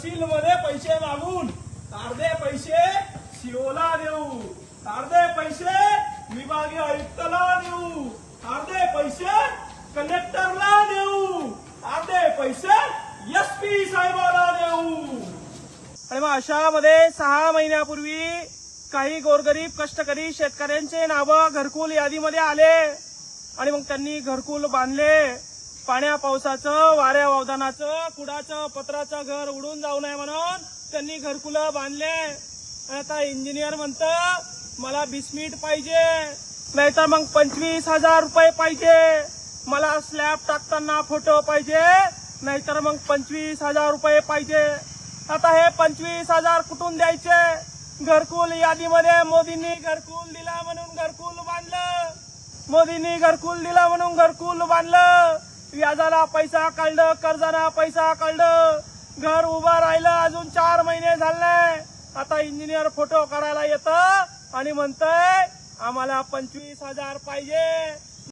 तहसील मध्ये पैसे मागून अर्धे पैसे सीओला देऊ, अर्धे पैसे विभागीय आयुक्ताला देऊ, अर्धे पैसे कलेक्टरला देऊ, अर्धे पैसे एसपी साहेबाला देऊ। आणि मग अशामध्ये 6 महिन्यापूर्वी काही गोरगरीब कष्टकरी शेतकऱ्यांचे नाव घरकुल यादीमध्ये आले आणि मग त्यांनी घरकुल बांधले। पाण्या पावसाचं, वाऱ्या वावदानाचं, कुडाचं, पत्राचं घर उडून जाऊ नये म्हणून त्यांनी घरकुल बांधले। आता इंजिनियर म्हणतं मला बिस्मिट पाहिजे, नाहीतर मग 25,000 रुपये पाहिजे, मला स्लॅब टाकताना फोटो पाहिजे, नाहीतर मग 25,000 रुपये पाहिजे। आता हे 25,000 कुठून द्यायचे? घरकुल यादीमध्ये मोदींनी घरकुल दिला म्हणून घरकुल बांधलं, मोदींनी घरकुल दिला म्हणून घरकुल बांधलं। व्याजाला पैसा काढलं, कर्जाला पैसा काढलं, घर उभं राहिलं, अजून 4 महिने झाले। आता इंजिनियर फोटो काढायला येतं आणि म्हणतंय आम्हाला 25,000 पाहिजे।